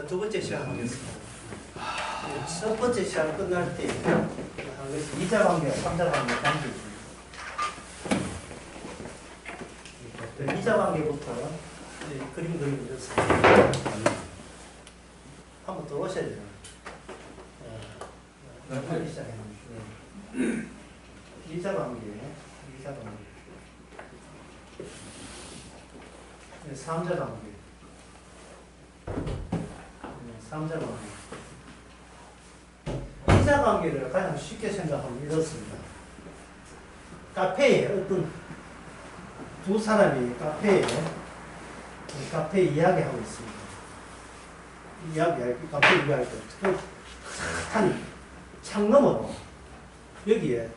두 번째 시간 하겠습니다. 첫 번째 시간 끝날 때 한 것이 2차 관계와 3차 관계 관계 있습니다. 2차 관계부터 그림 그리고 이렇습니다. 한번 더 오셔야 돼요. 하기 시작했는데 2차 관계, 2차 관계, 3차 관계, 3차 관계. 2차 관계를 가장 쉽게 생각하면 이렇습니다. 카페에 어떤 두 사람이 카페에 이야기하고 있습니다. 카페 이야기할 때 큰 창너머로 여기에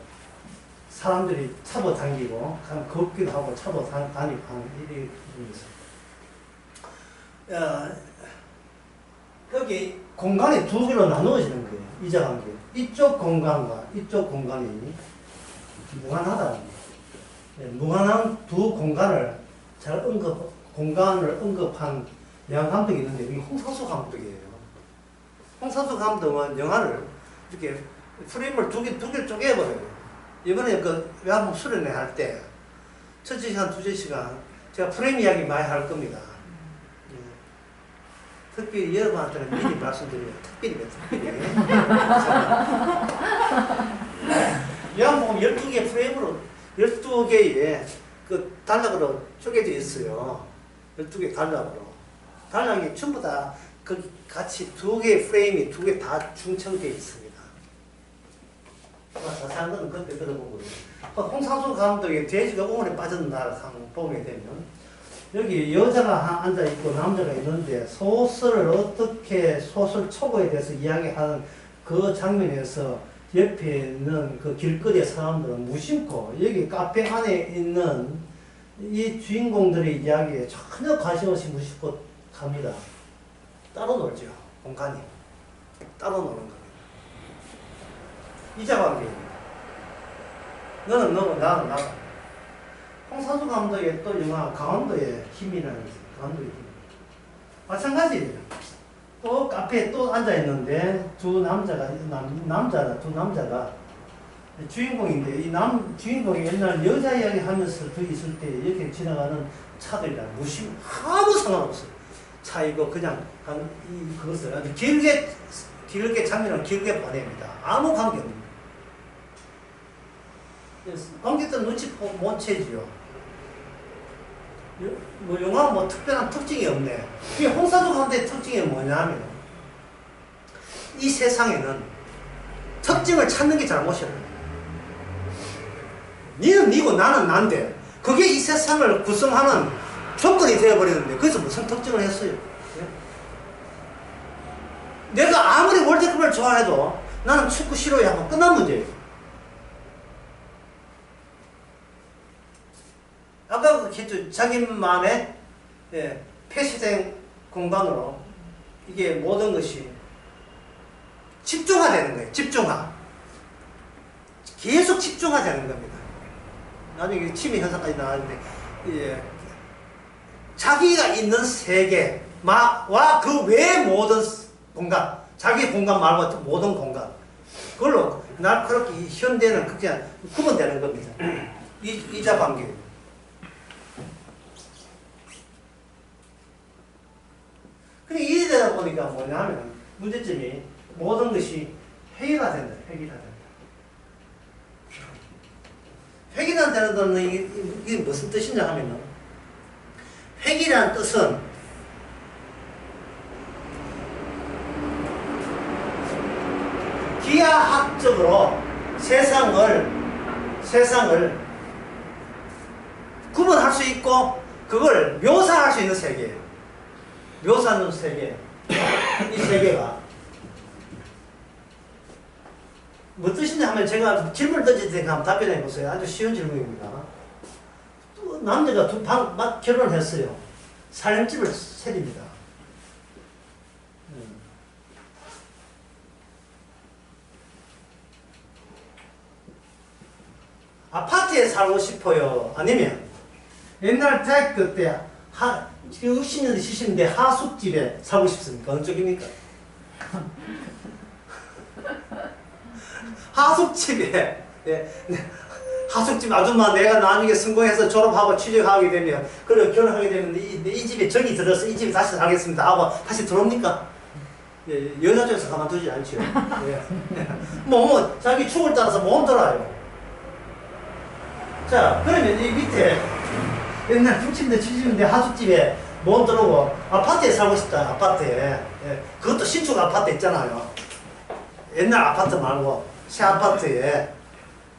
사람들이 차도 당기고 걷기도 하고 차도 다니고 하는 일이 있습니다. 여기 공간이 두 개로 나누어지는 거예요. 이자 관계. 이쪽 공간과 이쪽 공간이 무한하다는 거예요. 무한한 두 공간을 공간을 언급한 영화 감독이 있는데, 이게 홍상수 감독이에요. 홍상수 감독은 영화를 이렇게 프레임을 두 개를 쪼개버려요. 이번에 외화봉 수련회 할 때, 첫째 시간, 둘째 시간, 제가 프레임 이야기 많이 할 겁니다. 특별히 여러분한테는 미리 말씀드려요. 특별히. 외화봉은 12개 프레임으로, 12개의 단락으로 쪼개져 있어요. 12개 단락으로. 단락이 전부 다 같이 두 개의 프레임이 두 개 다 중첩되어 있습니다. 자세한 건 그때 들어보고요. 홍상수 감독의 돼지가 우물에 빠졌나를 한번 보게 되면, 여기 여자가 앉아있고 남자가 있는데 소설 초고에 대해서 이야기하는 그 장면에서 옆에 있는 그 길거리의 사람들은 무심코 여기 카페 안에 있는 이 주인공들의 이야기에 전혀 관심 없이 무심코 갑니다. 따로 놀죠. 공간이. 따로 노는 겁니다. 이자 관계입니다. 너는 너고 나는 나다. 홍상수 감독의 또 영화 강원도의 힘이라는 게 있어요. 강원도의 힘. 마찬가지예요. 또 카페에 또 앉아있는데 두 남자가 주인공인데, 이 주인공이 옛날 여자 이야기 하면서 그 있을 때 이렇게 지나가는 차들이랑 아무 상관없어요. 차이고 그냥 그것을 아주 길게 장면을 길게 보냅니다. 아무 관계없습니다. 관객들 눈치 못 채지요. 영화 특별한 특징이 없네. 이 홍상수 감독의 특징이 뭐냐면, 이 세상에는 특징을 찾는 게 잘못이야. 니는 니고 나는 난데, 그게 이 세상을 구성하는 조건이 되어버리는데, 거기서 무슨 특징을 했어요? 내가 아무리 월드컵을 좋아해도 나는 축구 싫어해 하고 끝난 문제예요. 아까 했죠. 자기만의 폐쇄된 공간으로 이게 모든 것이 집중화되는 거예요. 집중화. 계속 집중화되는 겁니다. 나중에 치매 현상까지 나왔는데, 자기가 있는 세계와 그 외의 모든 공간, 자기 공간 말고 모든 공간, 그걸로 날카롭게 현대는 그냥 구분되는 겁니다. 이자 관계. 그래, 이래 되다 보니까 뭐냐면, 문제점이 모든 것이 획일화된다. 획일화되는 거는 이게 무슨 뜻이냐 하면은, 획이라는 뜻은 기하학적으로 세상을 구분할 수 있고 그걸 묘사할 수 있는 세계예요. 묘사하는 세계. 이 세계가 뭐 뜻이냐 하면, 제가 질문을 던질 테니까 한번 답변해 보세요. 아주 쉬운 질문입니다. 또 남자가 결혼을 했어요. 살림집을 차립니다. 아파트에 살고 싶어요? 아니면 옛날 대학교 때 60년대, 70년대 하숙집에 살고 싶습니까? 어느 쪽입니까? 하숙집에, 예. 하숙집 아줌마 내가 나중에 성공해서 졸업하고 취직하게 되면, 그리고 결혼하게 되면 이 집에 정이 들어서 이 집에 다시 살겠습니다 하고 다시 들어옵니까? 예, 여자 쪽에서 가만두지 않죠. 예. 자기 축을 따라서 못 돌아요. 자, 그러면 이 밑에 옛날 60년대, 70년대 하숙집에 못 들어오고 아파트에 살고 싶다, 아파트에. 예. 그것도 신축 아파트 있잖아요. 옛날 아파트 말고 새 아파트에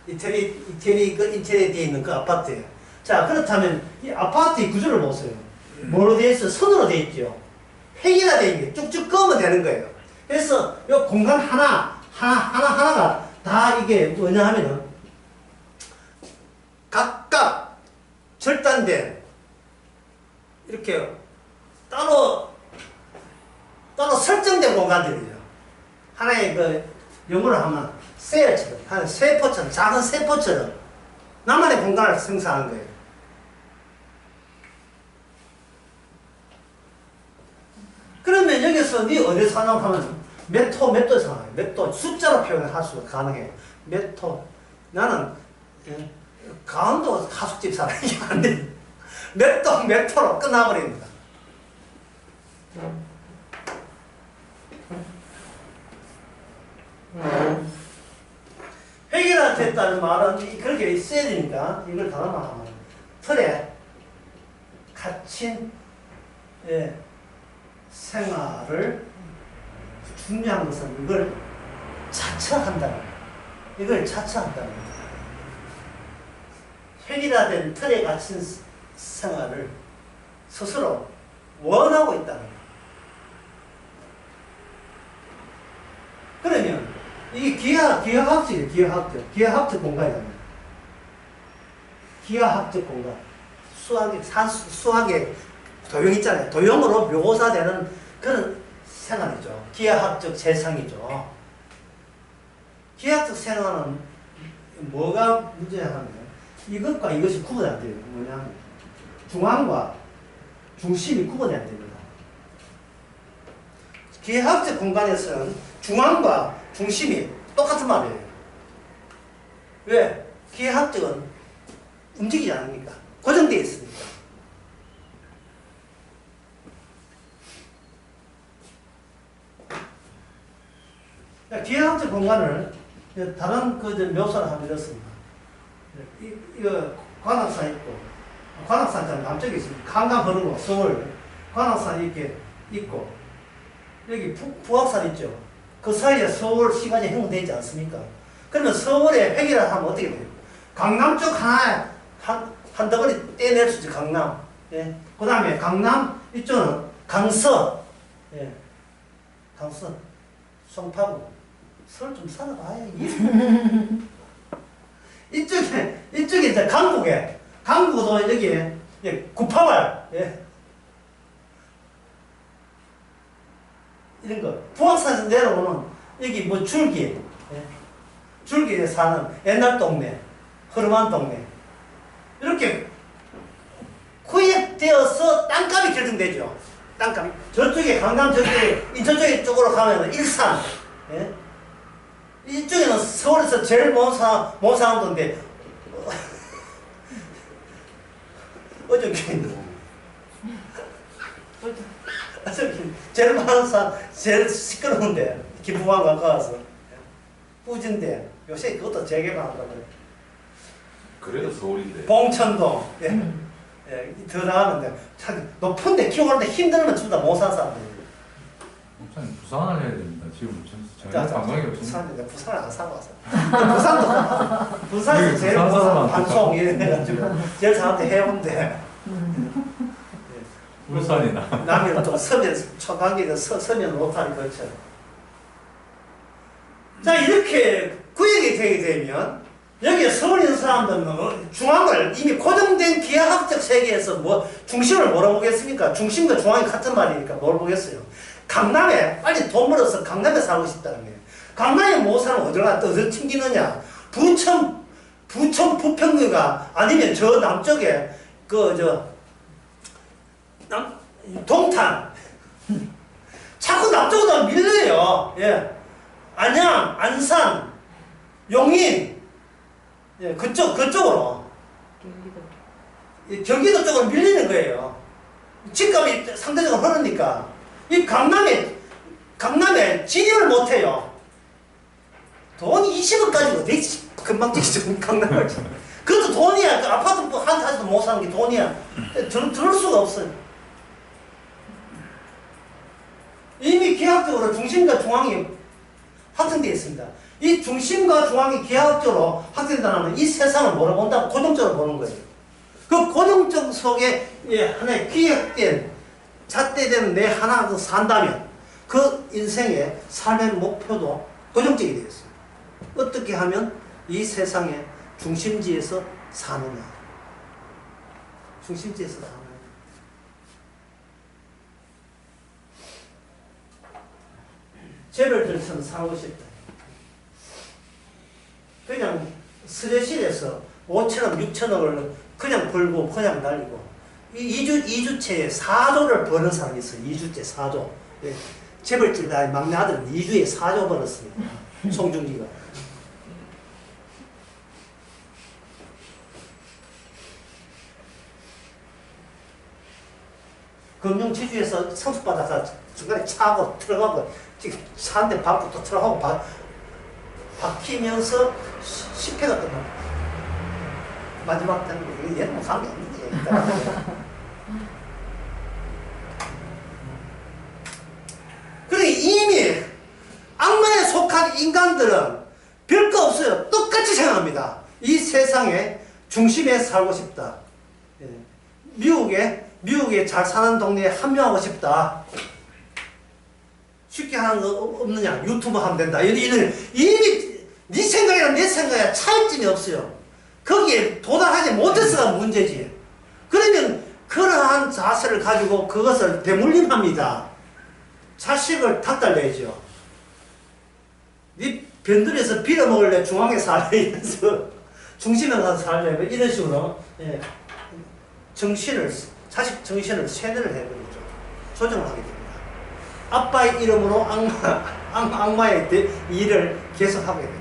인테리어 되어 있는 그 아파트에. 자, 그렇다면 이 아파트의 구조를 보세요. 뭐로 되어 있어? 선으로 되어 있죠. 획일화 되어 있는 게 쭉쭉 끄면 되는 거예요. 그래서 이 공간 하나가 다 이게 뭐냐 하면은 각각 절단된 이렇게 따로 설정된 공간들이죠. 하나의 그 영어로 하면 셀처럼, 한 세포처럼, 작은 세포처럼 나만의 공간을 생성하는 거예요. 그러면 여기서 네 어디 사냐고 하면 몇 도에 사나요? 몇 도, 숫자로 표현을 할 수가 가능해요. 몇 도. 나는 강원도 하숙집 살아요. 이게 안 돼. 몇 도로 끝나버립니다. 획일화됐다는 말은 그렇게 있어야 되니까 이걸 단어만 하면 틀에 갇힌 생활을 중요한 것은 이걸 자처한다는 거예요. 이걸 자처한다는 거예요. 획일화된 틀에 갇힌 생활을 스스로 원하고 있다는 거예요. 그러면 이게 기하학적이에요. 기하학적 공간이잖아요. 기하학적 공간. 수학의 도형 있잖아요. 도형으로 묘사되는 그런 생활이죠. 기하학적 세상이죠. 기하학적 생활은 뭐가 문제냐면 이것과 이것이 구분이 안 돼요. 뭐냐면 중앙과 중심이 구분이 안 됩니다. 기하학적 공간에서는 중앙과 중심이 똑같은 말이에요. 왜? 기하학적은 움직이지 않으니까. 고정되어 있으니까. 기하학적 공간을 다른 묘사를 하면 이렇습니다. 이거 관악산 있고, 관악산 남쪽에 있습니다. 강강 흐르고 서울, 관악산 이렇게 있고, 여기 부악산 있죠. 그 사이에 서울 시간이 형성되어 있지 않습니까? 그러면 서울에 획일화 하면 어떻게 돼요? 강남 쪽 하나에 한 덩어리 떼낼 수 있죠, 강남. 예. 그 다음에 강남 이쪽은 강서, 예. 강서, 송파구. 서울 좀 살아봐야 이쪽에 이제 강북도 여기에, 예, 구파발, 예. 이런 거. 부악산에서 내려오는 여기 뭐 줄기, 예. 줄기에 사는 옛날 동네, 허름한 동네. 이렇게 구획되어서 땅값이 결정되죠. 땅값이. 저쪽에 강남 저쪽에 인천 쪽으로 가면 일산, 예. 이쪽에는 서울에서 제일 먼 사람도인데 어저께 제일 많은 사람, 제일 시끄러운데 김포항 가까워서 뿌진데 요새 그것도 재개발한다고 그래. 그래도 서울인데. 봉천동, 예. 예, 더 나가는데 참 높은데 키워가는데 힘들면 진짜 못 사는 사람들. 목사님 부산을 해야 됩니다. 지금 전혀 감각이 없습니다. 부산을 안 사고 왔어. 부산에서 제일 못 사는 반송 이래가지고 제일 사람들 해운대. 울산이나 남해는 또 서면 초반기에 서면 로타리 거쳐. 자, 이렇게 구역이 되게 되면 여기에 서울에 있는 사람들은 중앙을 이미 고정된 기하학적 세계에서 뭐 중심을 뭐라고 보겠습니까? 중심과 중앙이 같은 말이니까 뭘 보겠어요? 강남에 빨리 돈 벌어서 강남에 살고 싶다는 거예요. 강남에 못 살면 어디로 튕기느냐? 부천 부평구가 아니면 저 남쪽에 동탄. 자꾸 남쪽으로 밀려요. 예. 안양, 안산, 용인, 예, 그쪽으로. 경기도 쪽으로 밀리는 거예요. 집값이 상대적으로 흐르니까. 이 강남에 진입을 못해요. 돈이 20억 가지고 어디 금방 찍죠, 강남을. 그것도 돈이야. 그 아파트 한 사람도 못 사는 게 돈이야. 들을 수가 없어요. 이미 기하학적으로 중심과 중앙이 확정되어 있습니다. 이 중심과 중앙이 기하학적으로 확정된다면 이 세상을 뭐라 본다고? 고정적으로 보는 거예요. 그 고정적 속에 하나의 기획된 잣대된 내 하나 산다면 그 인생의 삶의 목표도 고정적이 되어 있습니다. 어떻게 하면 이 세상의 중심지에서 사느냐. 중심지에서 사느냐. 죄를 들처럼 살고 싶다. 그냥 스레실에서 5천억, 6천억을 그냥 벌고 그냥 날리고 이 2주째에 4조를 버는 사람이 있어요. 2주째 4조. 예. 재벌집 막내 아들은 2주에 4조 벌었습니다. 송중기가. 금융지주에서 성숙받아서 중간에 차하고 들어가고 지금 차 한 대 밟고 또 들어가고 박히면서 10회가 끝나고 마지막 때는 얘는 뭐 관계 없는데 그러니까 이미 악마에 속한 인간들은 별거 없어요. 똑같이 생각합니다. 이 세상의 중심에 살고 싶다. 미국에 잘 사는 동네에 합류하고 싶다. 쉽게 하는 거 없느냐? 유튜브 하면 된다. 이런 이미 네 생각이랑 내 생각에 차이점이 없어요. 거기에 도달하지 못해서가 문제지. 그러면 그러한 자세를 가지고 그것을 대물림합니다. 자식을 닥달내죠. 네 변두리에서 빌어먹을래? 중앙에 살래? 이래서 중심에 가서 살래? 이런 식으로 자식 정신을 세뇌를 해버리죠. 조정을 하게 됩니다. 아빠의 이름으로 악마의 일을 계속하게 됩니다.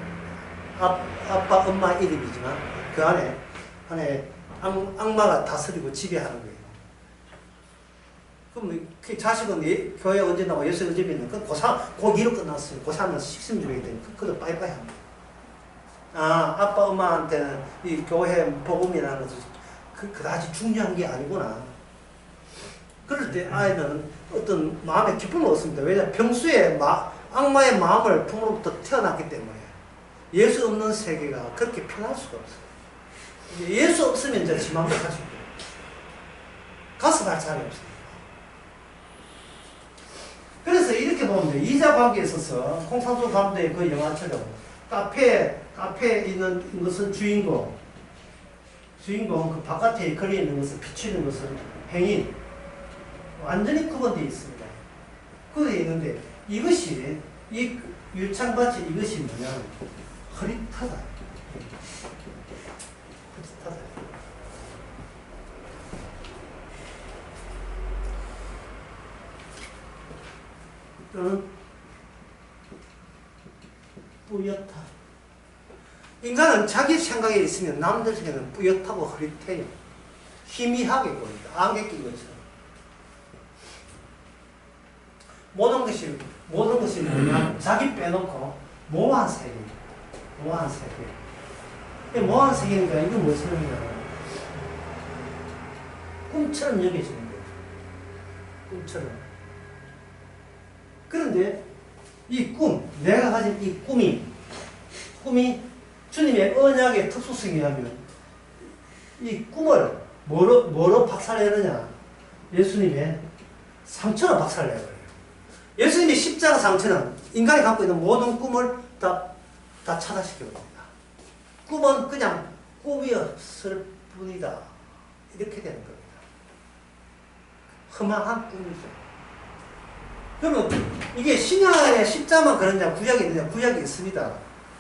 아빠, 엄마 이름이지만 그 안에 악마가 다스리고 지배하는 거예요. 그럼 그 자식은 교회 언제 나와 예수 언제 믿는 그 고2로 끝났어요. 고3은 식심 중에 되니까 그도 빠이빠이 합니다. 아빠, 엄마한테는 이 교회 복음이라는 것은 그다지 중요한 게 아니구나. 그럴 때 아이는 어떤 마음의 기쁨을 얻습니다. 왜냐하면 평소에 악마의 마음을 부모로부터 태어났기 때문에 예수 없는 세계가 그렇게 편할 수가 없어요. 예수 없으면 이제 지 마음대로 할 수 있고 가서 갈 사람이 없어요. 그래서 이렇게 보면 돼요. 이자 관계에 있어서 콩상수 감독의 그 영화처럼 카페에 있는 것은 주인공 그 바깥에 걸려 있는 것은 비추는 것은 행인 완전히 구분되어 있습니다. 구분되어 있는데 이것이 이 유창같이 이것이 뭐냐 흐릿하다. 또는 뿌옇다. 인간은 자기 생각에 있으면 남들 생각은 뿌옇다고 흐릿해요. 희미하게 보인다. 안개 낀 것처럼. 모든 것이 뭐냐? 자기 빼놓고 모호한 세계. 모호한 세계. 모호한 세계니까 이게 무엇이냐면 꿈처럼 여겨지는 거예요. 꿈처럼. 그런데 이 꿈, 내가 가진 이 꿈이 주님의 언약의 특수성이 하면 이 꿈을 뭐로 박살내느냐? 예수님의 상처로 박살내버려요. 예수님의 십자가 상처는 인간이 갖고 있는 모든 꿈을 다 차단시켜버립니다. 꿈은 그냥 꿈이었을 뿐이다. 이렇게 되는 겁니다. 흠한 꿈이죠. 그러면 이게 신약의 십자만 그러냐 구약이 있느냐? 구약이 있습니다.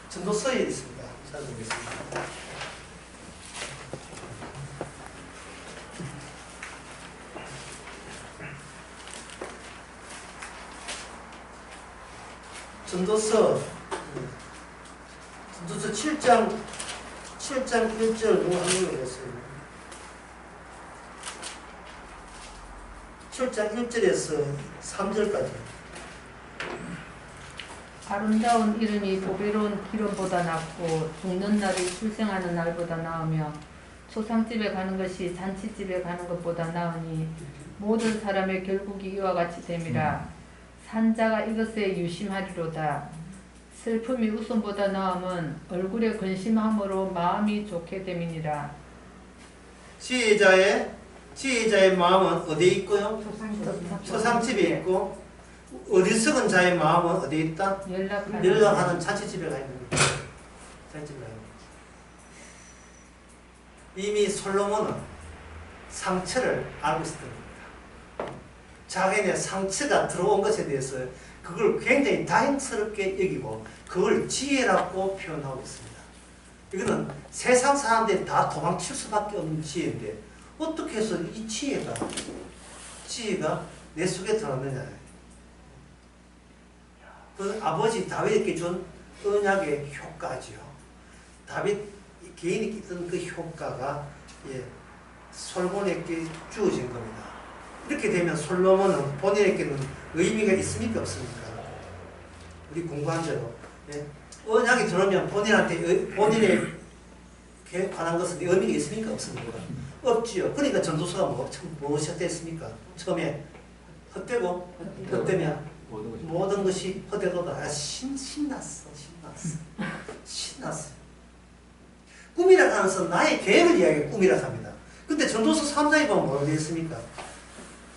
전도서에 있습니다. 찾아보겠습니다. 전도서 7장 1절 누가 한번 읽었어요. 7장 1절에서 3절까지. 아름다운 이름이 보배로운 기름보다 낫고 죽는 날이 출생하는 날보다 나으며 초상집에 가는 것이 잔치집에 가는 것보다 나으니 모든 사람의 결국이 이와 같이 됨이라. 산자가 이것에 유심하리로다. 슬픔이 웃음보다 나음은 얼굴에 근심함으로 마음이 좋게 됨이니라. 지혜자의 마음은 어디에 있고요? 초상집에 있고, 어리석은 자의 마음은 어디에 있다? 연락하는 잔치집에 가 있는 거예요. 잔치집에 가 있는 거예요. 이미 솔로몬은 상처를 알고 있었던 겁니다. 자기의 상처가 들어온 것에 대해서 그걸 굉장히 다행스럽게 여기고 그걸 지혜라고 표현하고 있습니다. 이거는 세상 사람들이 다 도망칠 수밖에 없는 지혜인데 어떻게 해서 이 지혜가 내 속에 들어왔느냐. 그 아버지 다윗에게 준 언약의 효과지요. 다윗 개인이 있던 그 효과가 솔로몬에게 주어진 겁니다. 이렇게 되면 솔로몬은 본인에게는 의미가 있습니까 없습니까? 우리 공부한 대로 언약이 들어오면 본인에 관한 것은 의미가 있습니까 없습니까? 없지요. 그러니까 전도서가 무엇이었습니까? 처음에 헛되고 헛되면 모든 것이 헛되도다. 신났어. 꿈이라고 하는 것은 나의 계획을 이야기해 꿈이라고 합니다. 근데 전도서 3장에 보면 뭐라고 되어 있습니까?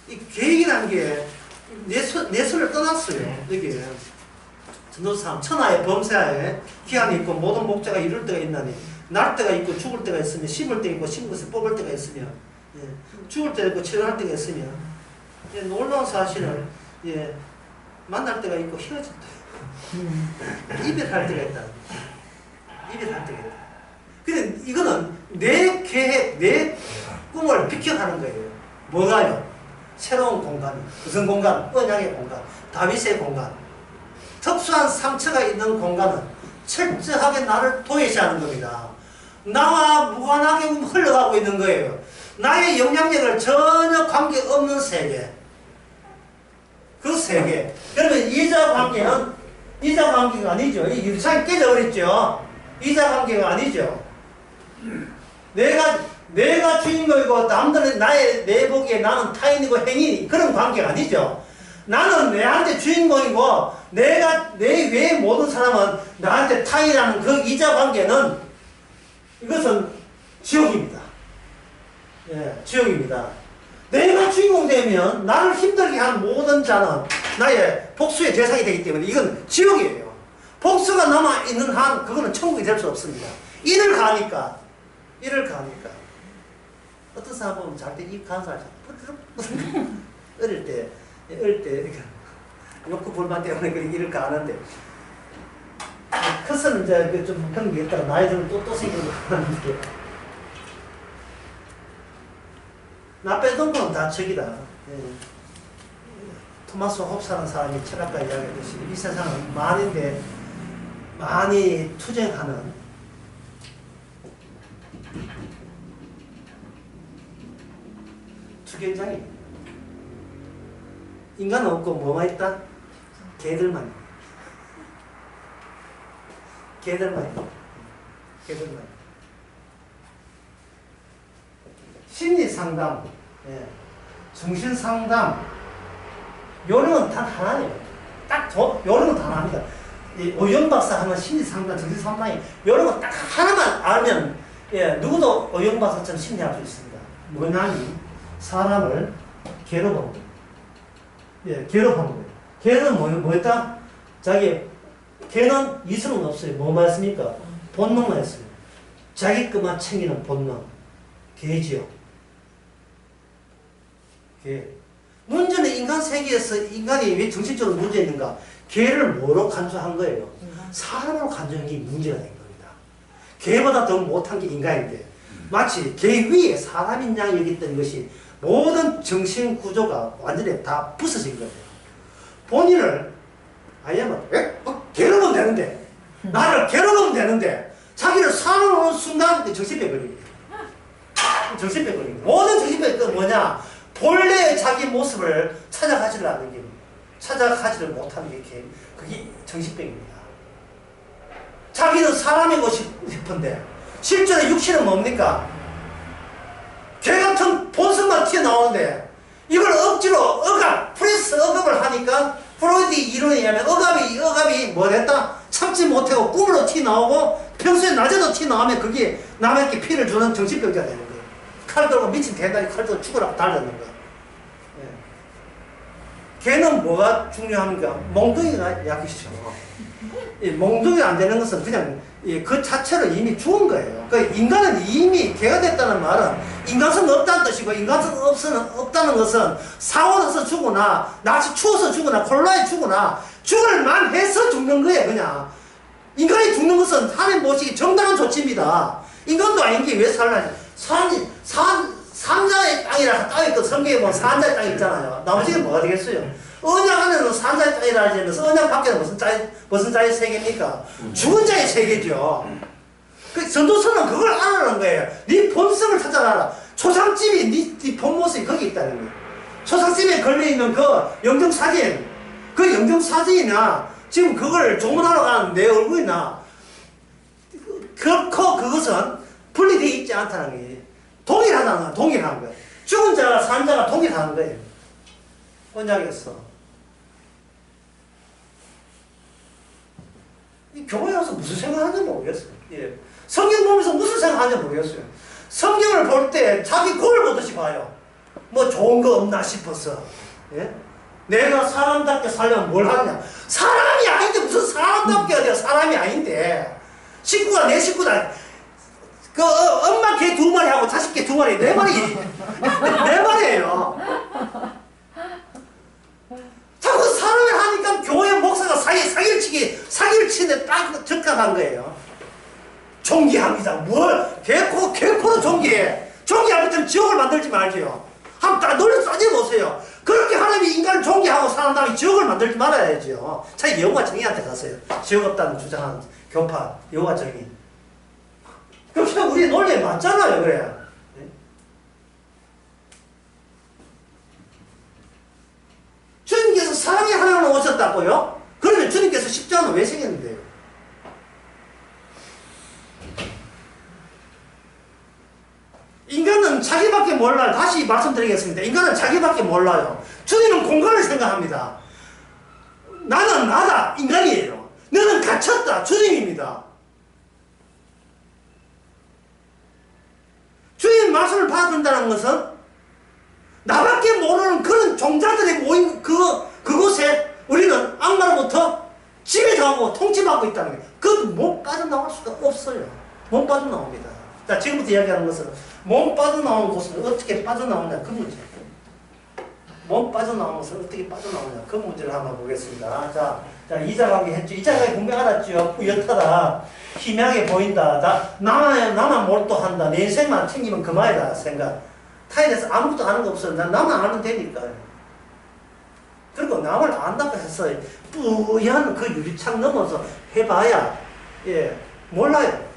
이 계획이라는 게 내 손을 떠났어요. 여기 전도서 3 천하의 범사에 기한이 있고 모든 목자가 이룰 때가 있나니 날 때가 있고 죽을 때가 있으며 심을 때가 있고 심은 것을 뽑을 때가 있으며 죽을 때가 있고 치료할 때가 있으며 놀라운 사실을 만날 때가 있고 헤어질 때가 이별할 때가 있다. 이별할 때가 있다. 근데 이거는 내 계획, 내 꿈을 비켜가는 거예요. 뭐가요? 새로운 공간. 무슨 공간? 언약의 공간. 다윗의 공간. 특수한 상처가 있는 공간은 철저하게 나를 도외시하는 겁니다. 나와 무관하게 흘러가고 있는 거예요. 나의 영향력을 전혀 관계없는 세계. 그 세계. 그러면 이자 관계가 아니죠. 이 유창이 깨져버렸죠. 이자 관계가 아니죠. 내가 주인공이고 남들은 내 보기에 나는 타인이고 행위 그런 관계가 아니죠. 나는 내한테 주인공이고 내 외의 모든 사람은 나한테 타인이라는 그 이자 관계는 이것은 지옥입니다. 지옥입니다. 내가 주인공 되면 나를 힘들게 한 모든 자는 나의 복수의 대상이 되기 때문에 이건 지옥이에요. 복수가 남아있는 한 그거는 천국이 될 수 없습니다. 일을 가니까 어떤 사람 보면 잘 때 이 가는 사람 어릴 때 욕구 불만 때문에 일을 가는데 커서는 이제 좀 그런 게 있다가 나이 들면 또 생기는 거 하는데 나 빼던 건 다 적이다. 토마스 홉스라는 사람이 철학가 이야기했듯이 이 세상은 만인데 많이 투쟁하는 투쟁장이 인간은 없고 뭐가 있다? 개들만 심리상담, 정신상담 요령은 단 하나예요. 요령은 단 하나입니다. 오영박사 하는 심리상담, 정신상담이 요령은 딱 하나만 알면 누구도 오영박사처럼 심리할 수 있습니다. 뭐냐니 사람을 괴롭하는 거예요. 괴롭하는 거예요. 걔는 뭐였다? 걔는 이성은 없어요. 뭐만 했습니까? 본능만 했어요. 자기 것만 챙기는 본능. 개지요. 개. 문제는 인간 세계에서 인간이 왜 정신적으로 문제 있는가? 개를 뭐로 간주한 거예요? 사람으로 간주한 게 문제가 된 겁니다. 개보다 더 못한 게 인간인데 마치 개 위에 사람인 양 여겼던 것이 모든 정신 구조가 완전히 다 부서진 거예요. 본인을 아야만 되는데, 나를 괴로우면 되는데, 자기를 사랑하는 순간 정신병거리는 거예요. 정신병거리는 거예요. 모든 정신병은 뭐냐? 본래의 자기 모습을 찾아가지를 않는 게, 찾아가지를 못하는 게 그게 정신병입니다. 자기는 사람이고 싶은데 실제로 육신은 뭡니까? 개 같은 본성만 튀어나오는데 이걸 억지로 억압, 프레스 억압을 하니까 프로이드 이론에 의하면 억압이 뭐 됐다? 참지 못하고 꿈으로 튀어나오고 평소에 낮에도 튀어나오면 그게 남에게 피를 주는 정신병자가 되는 거예요. 칼 들고 미친 개다리 칼 들고 죽으라고 달렸는 거예요. 개는 뭐가 중요합니까? 몽둥이가 약이죠. 몽둥이 안 되는 것은 그냥 그 자체로 이미 죽은 거예요. 그러니까 인간은 이미 개가 됐다는 말은 인간성 없다는 뜻이고, 인간성 없다는 것은 사고 나서 죽거나, 날씨 추워서 죽거나, 콜라에 죽거나, 죽을 만해서 죽는 거예요, 그냥. 인간이 죽는 것은 하나님 모시기 정당한 조치입니다. 인간도 아닌 게 왜 살라지? 산자의 땅이라 땅이 그 성경에 보면 산자의 땅이 있잖아요. 나머지가 뭐가 되겠어요? 언약 안에는 산자의 땅이라 하면서 언약 밖에는 무슨 자의 세계입니까? 죽은 자의 세계죠. 그 전도서는 그걸 알아라는 거예요. 네 본성을 찾아라. 초상집이 네 본모습이 거기 있다는 거예요. 초상집에 걸려있는 그 영정사진, 그 영정사진이나 지금 그걸 조문하러 가는 내 얼굴이나 결코 그것은 분리되어 있지 않다는 거예요. 동일하다는 거예요. 죽은 자가 산 자가 동일하는 거예요. 언약에서. 이 교회에 와서 무슨 생각하는지 모르겠어요. 예. 성경 보면서 무슨 생각하는지 모르겠어요. 성경을 볼 때 자기 거울 보듯이 봐요. 뭐 좋은 거 없나 싶어서. 예? 내가 사람답게 살려면 뭘 하느냐. 사람이 아닌데 무슨 사람답게 어디야. 사람이 아닌데. 식구가 내 식구다. 그 엄마 개 2마리하고 자식 개 2마리 4마리 4마리예요. 자꾸 사람을 하니까 교회 목사가 사기를 치는데 딱 적합한 거예요. 존귀합니다. 뭘 개코로 존귀해. 존귀할 때는 지옥을 만들지 말지요. 한번 딱 놀려 따져보세요. 그렇게 하나님이 인간을 존귀하고 사는 다음에 지옥을 만들지 말아야죠. 자기 여호와 정의한테 가세요. 지옥 없다는 주장하는 교파 여호와 정의. 그렇게 우리 논리에 맞잖아요, 그래. 네? 주님께서 사랑의 하나님을 오셨다고요? 그러면 주님께서 십자가는 왜 생겼는데요? 인간은 자기밖에 몰라요. 다시 말씀드리겠습니다. 인간은 자기밖에 몰라요. 주님은 공간을 생각합니다. 나는 나다, 인간이에요. 너는 갇혔다, 주님입니다. 주님 말씀을 받는다는 것은 나밖에 모르는 그런 종자들이 모인 그곳에 우리는 악마로부터 지배당하고 통치받고 있다는 거예요. 그것도 못 빠져나올 수가 없어요. 못 빠져나옵니다. 자, 지금부터 이야기하는 것은 못 빠져나오는 곳은 어떻게 빠져나오냐 그 문제예요. 못 빠져나오는 것은 어떻게 빠져나오냐 그 문제를 한번 보겠습니다. 자 2자 관계 했죠. 2자 관계 분명 알았죠. 뿌옇하다. 희미하게 보인다. 나만 몰두한다. 내 인생만 챙기면 그만이다 생각. 타에 대해서 아무것도 아는 거 없어요. 나만 알면 되니까요. 그리고 남을 안다고 해서 뿌연 그 유리창 넘어서 해봐야 몰라요.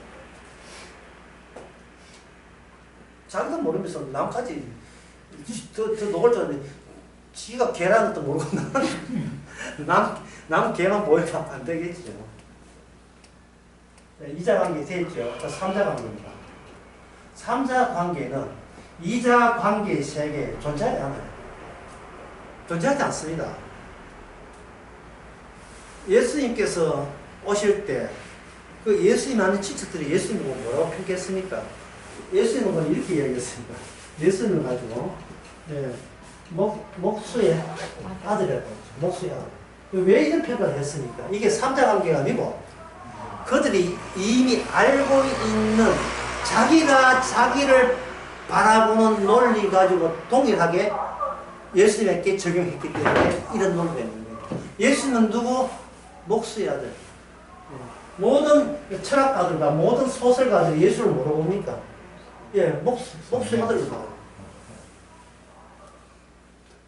자기도 모르면서 남까지 더 노골적으로 지가 개라는 것도 모르고 남 개만 보여도 안 되겠죠. 2자 관계 되죠. 3자 관계입니다. 3자 관계는 2자 관계의 세계에 존재하지 않아요. 존재하지 않습니다. 예수님께서 오실 때 그 예수님 아는 친척들이 예수님을 보고 뭐라고 평가했습니까? 예수님은 이렇게 이야기했습니다. 예수님을 가지고 목수의 아들이라고 했죠. 목수의 아들. 왜 이런 평가를 했습니까? 이게 3자 관계가 아니고 그들이 이미 알고 있는 자기가 자기를 바라보는 논리 가지고 동일하게 예수님에게 적용했기 때문에 이런 논리가 있는 거예요. 예수님은 누구? 목수의 아들. 모든 철학가들과 모든 소설가들이 예수를 뭐라고 봅니까? 목수의 아들을 봐요.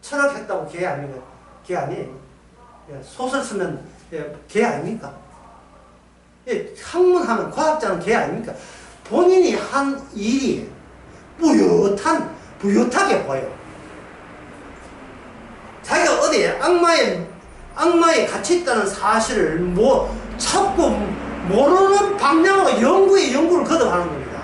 철학했다고 개 아닙니까? 개 아니에요. 소설 쓰면 개 아닙니까? 학문하면 과학자는 걔 아닙니까? 본인이 한 일이 뿌옇하게 보여. 자기가 어디에 악마에 갇혀 있다는 사실을 자꾸 모르는 방향으로 연구를 거듭하는 겁니다.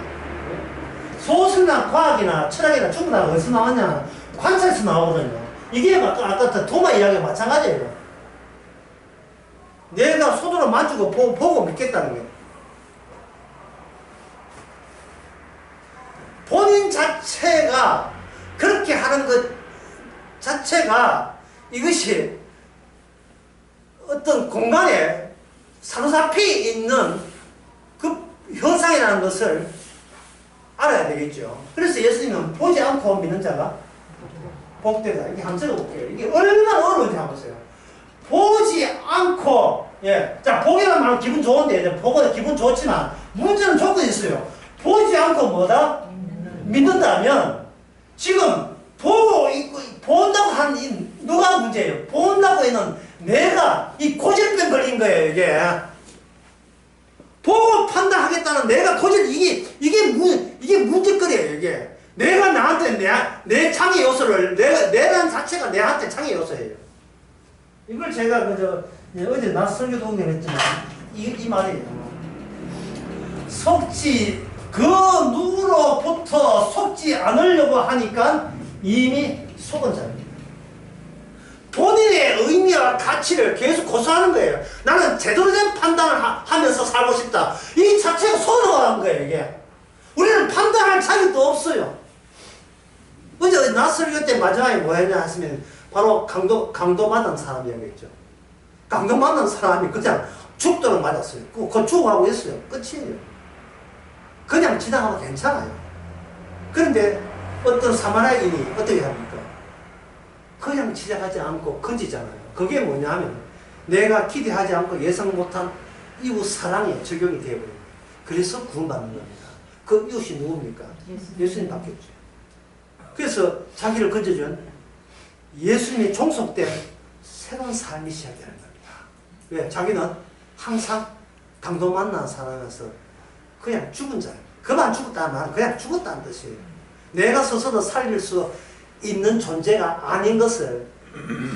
소설이나 과학이나 철학이나 전부 다 어디서 나왔냐? 관찰에서 나오거든요. 이게 아까 도마 이야기가 마찬가지예요. 내가 손으로 만지고 보고 믿겠다는 거예요. 본인 자체가 그렇게 하는 것 자체가 이것이 어떤 공간에 사로잡히 있는 그 현상이라는 것을 알아야 되겠죠. 그래서 예수님은 보지 않고 믿는 자가 복되다. 이게 한번 적어볼게요. 이게 얼마나 어려운지 한번 보세요. 보지 않고, 자, 보기란 말은 기분 좋은데, 보고 기분 좋지만, 문제는 조건이 있어요. 보지 않고 뭐다? 믿는다면, 지금, 본다고 하는, 누가 문제예요? 본다고 하는 내가, 이 고질병 걸린 거예요, 이게. 보고 판단하겠다는 내가 이게 문제거리예요, 이게. 내가 나한테 내 창의 요소를, 내라는 자체가 내한테 창의 요소예요. 이걸 제가 어제 낮 설교도 공개했지만 이 말이에요. 그 누구로부터 속지 않으려고 하니까 이미 속은 자입니다. 본인의 의미와 가치를 계속 고수하는 거예요. 나는 제대로 된 판단을 하면서 살고 싶다. 이 자체가 속어가는 거예요, 이게. 우리는 판단할 자격도 없어요. 어제 낮 설교 때 마지막에 뭐 했냐 하시면 바로 강도 만난 사람이었겠죠. 강도 만난 사람이 그냥 죽도록 맞았어요. 그 죽어가고 있어요. 끝이에요. 그냥 지나가면 괜찮아요. 그런데 어떤 사마리아인이 어떻게 합니까? 그냥 지나가지 않고 건지잖아요. 그게 뭐냐 하면 내가 기대하지 않고 예상 못한 이웃 사랑에 적용이 되어버려요. 그래서 구원받는 겁니다. 그 이웃이 누굽니까? 예수님 바뀌었죠. 그래서 자기를 건져준 예수님이 종속된 새로운 삶이 시작되는 겁니다. 왜? 자기는 항상 강도 만난 사람에서 그냥 죽은 자예요. 그만 죽었다는 말은 그냥 죽었다는 뜻이에요. 내가 스스로 살릴 수 있는 존재가 아닌 것을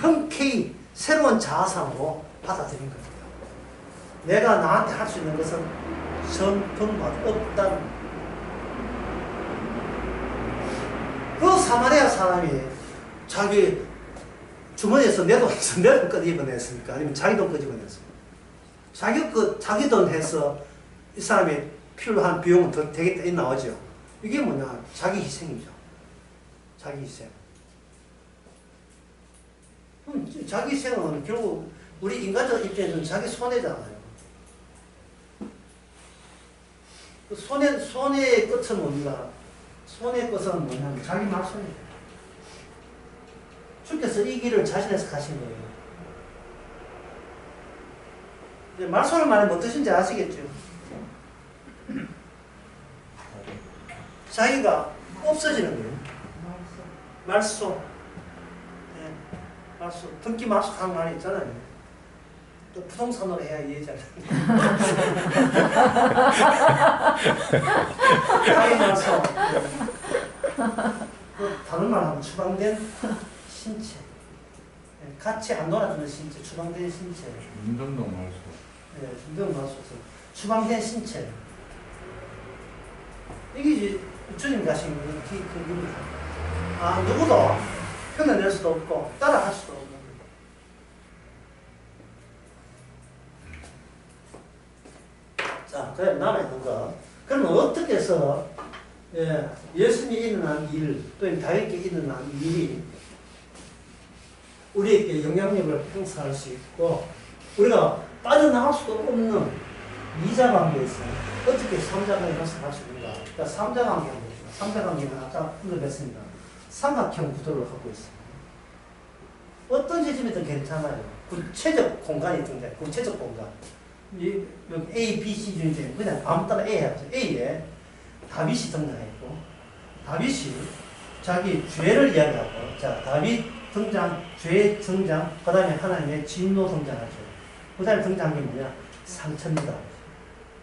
흔쾌히 새로운 자아상으로 받아들인 겁니다. 내가 나한테 할 수 있는 것은 성품밖에 없다는 겁니다. 그 사마리아 사람이 자기 주머니에서 내 돈 끄집어냈습니까? 아니면 자기 돈 끄집어냈습니까? 자기 돈 해서 이 사람이 필요한 비용은 더 되겠다 이 나오죠. 이게 뭐냐? 자기 희생이죠. 자기 희생. 자기 희생은 결국 우리 인간적 입장에서는 자기 손해잖아요. 그 손해의 끝은 뭡니까? 손해의 끝은 뭐냐면 자기 말손이에요. 주께서 이 길을 자신에서 가신 거예요. 이제 말소를 말하면 뭐 뜻인지 아시겠죠? 자기가 없어지는 거예요. 말소. 네. 말소. 듣기 말소하는 말이 있잖아요. 또 부동산으로 해야 이해잖아요. 자기 말소. 다른 말 하면 추방된 신체. 같이 안 놀아주는 신체, 추방된 신체. 윤정동 말소. 네, 윤정동 말소. 추방된 신체. 이게 이제 주님 가신 겁니다. 아, 누구도 흉내낼 수도 없고, 따라할 수도 없는 겁니다. 자, 그래, 남아있는 거. 그러면 어떻게 해서, 예수님이 일어난 일, 또는 다윗께 일어난 일이 우리에게 영향력을 행사할 수 있고 우리가 빠져나갈 수도 없는 이자관계에서 어떻게 삼자관계를 형성할 수 있는가? 그러니까 삼자관계 한번 보죠. 삼자관계는 아까 언급했습니다. 삼각형 구도를 갖고 있습니다. 어떤 지점이든 괜찮아요. 구체적 공간이 등장해. 구체적 공간. 여기 A, B, C 중에 그냥 아무 따라 A 해야죠. A에 다윗이 등장했고 다윗이 자기 죄를 이야기하고 자 다윗 등장, 죄의 등장, 그 다음에 하나님의 진노 등장하죠. 그 다음에 등장한 게 뭐냐? 상처입니다.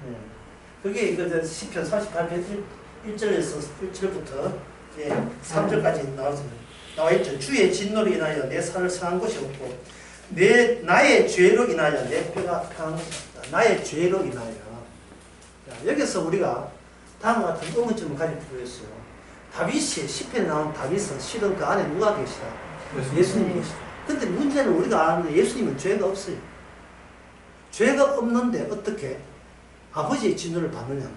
예. 그게 이거 시편 38편 1절부터 3절까지 나와 있죠. 주의 진노로 인하여 내 살을 상한 것이 없고 나의 죄로 인하여 내 뼈가 상한 것이 없다. 나의 죄로 인하여. 자, 여기서 우리가 다음과 같은 의문점을 가질 필요가 있어요. 다윗이 시편에 나온 다윗은 실은 그 안에 누가 계시다? 예수님이 계시다. 근데 문제는 우리가 아는 예수님은 죄가 없어요. 죄가 없는데 어떻게 아버지의 진노를 받느냐.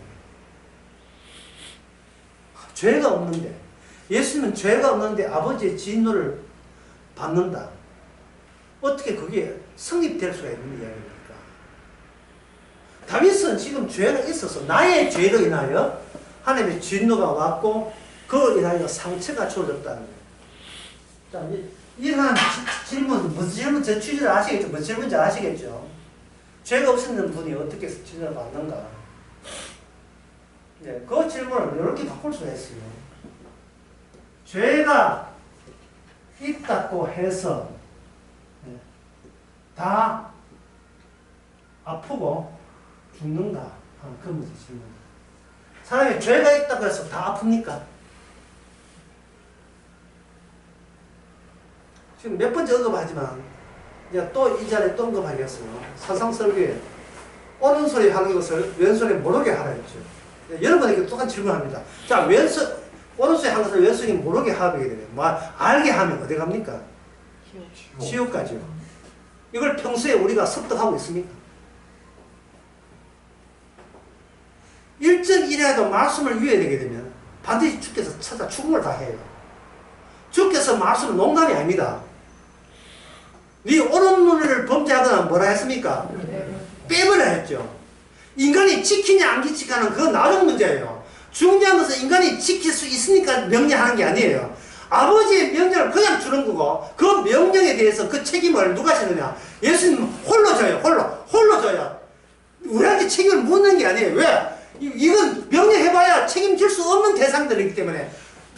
죄가 없는데 예수님은 죄가 없는데 아버지의 진노를 받는다. 어떻게 그게 성립될 수가 있는 이야기입니까? 다윗은 지금 죄가 있어서 나의 죄로 인하여 하나님의 진노가 왔고 그로 인하여 상처가 주어졌다는 거예요. 자, 이러한 질문, 무슨 질문, 제 취지를 아시겠죠? 무슨 질문인지 아시겠죠? 죄가 없었는 분이 어떻게 진노를 받는가? 네, 그 질문을 이렇게 바꿀 수가 있어요. 죄가 있다고 해서 다 아프고 죽는가? 그런 문제 질문. 사람이 죄가 있다고 해서 다 아픕니까? 지금 몇 번째 언급하지만 이제 또 이 자리에 또 언급하겠어요. 사상설교에 오른손이 하는 것을 왼손이 모르게 하라 했죠. 여러분에게 똑같은 질문합니다. 자, 오른손이 하는 것을 왼손이 모르게 하게 되면 알게 하면 어디 갑니까? 지옥 가죠. 이걸 평소에 우리가 습득하고 있습니까? 일정이라도 말씀을 위해야 되게 되면 반드시 주께서 찾아 죽음을 다 해요. 주께서 말씀은 농담이 아닙니다. 네 오른 눈을 범죄하거나 뭐라 했습니까? 빼버려 했죠. 인간이 지키냐 안 지키냐는 그건 나중 문제예요. 중요한 것은 인간이 지킬 수 있으니까 명령하는 게 아니에요. 아버지의 명령을 그냥 주는 거고 그 명령에 대해서 그 책임을 누가 지느냐? 예수님 홀로 져요. 홀로 져요. 우리한테 책임을 묻는 게 아니에요. 왜? 이건 명령해봐야 책임질 수 없는 대상들이기 때문에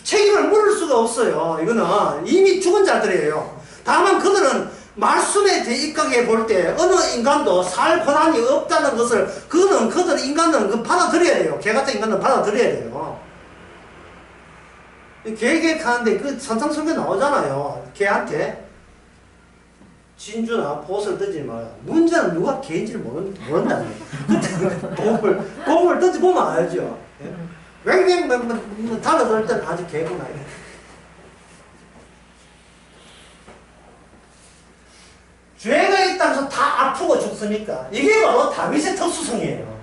책임을 물을 수가 없어요. 이거는 이미 죽은 자들이에요. 다만 그들은 말씀에 대입하게 볼 때 어느 인간도 살 권한이 없다는 것을 그들 인간들은 받아들여야 돼요. 개 같은 인간들은 받아들여야 돼요. 개개하는데 그 산상설교 나오잖아요. 개한테 진주나 보석을 던지지 마라. 문제는 누가 개인지를 모른다는 거예요. 곰을 던져보면 알죠. 맹맹 달아들 때는 아주 개구나. 죄가 있다고 해서 다 아프고 죽습니까? 이게 바로 다윗의 특수성이에요.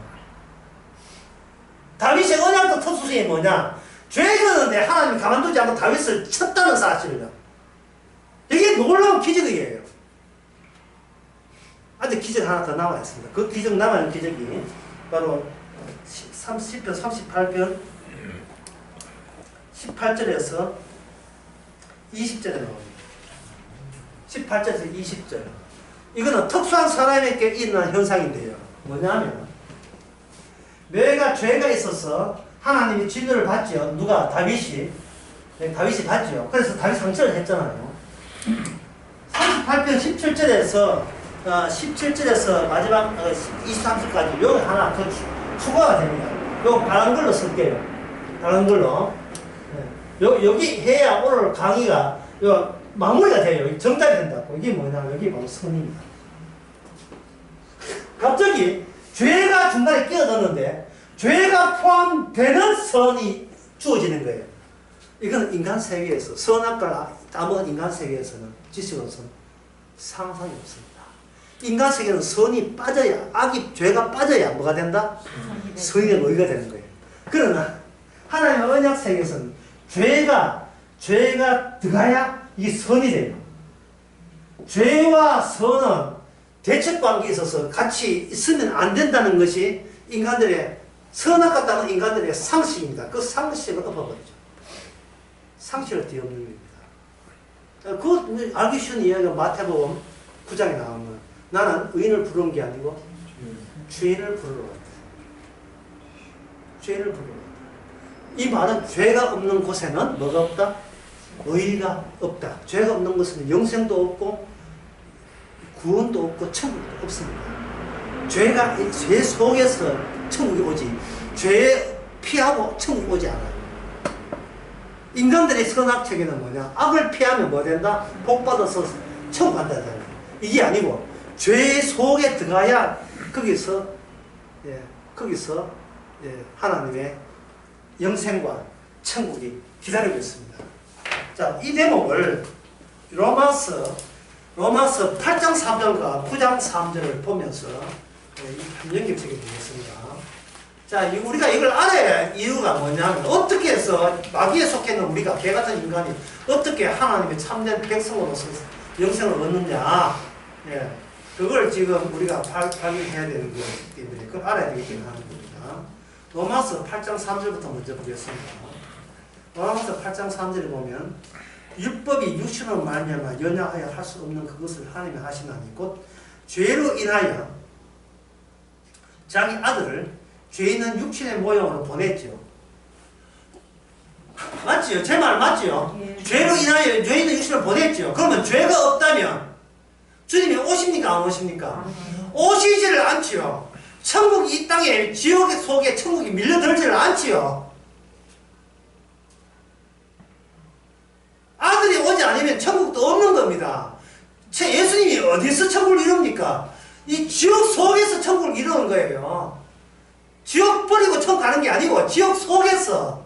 다윗의 언약적 특수성이 뭐냐? 죄졌는데 하나님이 가만두지 않고 다윗을 쳤다는 사실이에요. 이게 놀라운 기적이에요. 아직 기적 하나 더 남아 있습니다. 그 기적 남아있는 기적이 바로 10편 38편 18절에서 20절에 나옵니다. 18절에서 20절. 이거는 특수한 사람에게 일어난 현상인데요. 뭐냐면 내가 죄가 있어서 하나님이 진노를 받죠. 누가? 다윗이 받죠. 그래서 다윗 상처를 했잖아요. 38편 17절에서 마지막 23절까지 여기 하나 더 추가가 됩니다. 요 파란 걸로 쓸게요. 파란 걸로. 여기 해야 오늘 강의가 마무리가 돼요. 정답이 된다고. 이게 뭐냐? 여기 바로 선입니다. 갑자기 죄가 중간에 끼어드는데 죄가 포함되는 선이 주어지는 거예요. 이건 인간 세계에서 선악과 따먹은 인간 세계에서는 지식으로서는 상상이 없습니다. 인간 세계는 선이 빠져야 죄가 빠져야 뭐가 된다? 선의 의가 되는 거예요. 그러나 하나님의 언약 세계에서는 죄가 들어가야 이 선이 돼요. 죄와 선은 대척관계에 있어서 같이 있으면 안 된다는 것이 인간들의 선악과 따른 인간들의 상식입니다. 그 상식을 엎어버리죠. 상식을 뒤엎는 겁니다. 그 알기 쉬운 이야기가 마태복음 9장에 나오면 나는 의인을 부르는 게 아니고 죄인을 부르러 왔다. 죄인을 부르러 왔다. 이 말은 죄가 없는 곳에는 뭐가 없다? 의의가 없다. 죄가 없는 것은 영생도 없고 구원도 없고 천국도 없습니다. 죄 속에서 천국에 오지 죄 피하고 천국 오지 않아요. 인간들의 선악체계는 뭐냐? 악을 피하면 뭐 된다? 복 받아서 천국 간다잖아요. 이게 아니고 죄 속에 들어가야 거기서 하나님의 영생과 천국이 기다리고 있습니다. 자, 이 대목을 로마서 8장 3절과 9장 3절을 보면서 연결시켜 드리겠습니다. 자, 우리가 이걸 알아야 할 이유가 뭐냐면, 어떻게 해서 마귀에 속해 있는 우리가, 개 같은 인간이 어떻게 하나님의 참된 백성으로서 영생을 얻느냐, 그걸 지금 우리가 발견해야 되는 거기 때문에 그걸 알아야 되기 때문에 하는 겁니다. 로마서 8장 3절부터 먼저 보겠습니다. 로마서 8장 3절에 보면, 율법이 육신으로 말미암아 연약하여 할 수 없는 그것을 하나님이 하시나니 곧 죄로 인하여 자기 아들을 죄 있는 육신의 모형으로 보냈죠. 맞지요? 제 말 맞지요? 예. 죄로 인하여 죄 있는 육신을 보냈죠. 그러면 죄가 없다면 주님이 오십니까? 안 오십니까? 오시지를 않지요. 천국이 이 땅에 지옥 속에 천국이 밀려들지를 않지요. 아들이 오지 않으면 천국도 없는 겁니다. 예수님이 어디서 천국을 이룹니까? 이 지옥 속에서 천국을 이루는 거예요. 지옥 버리고 천국 가는 게 아니고 지옥 속에서.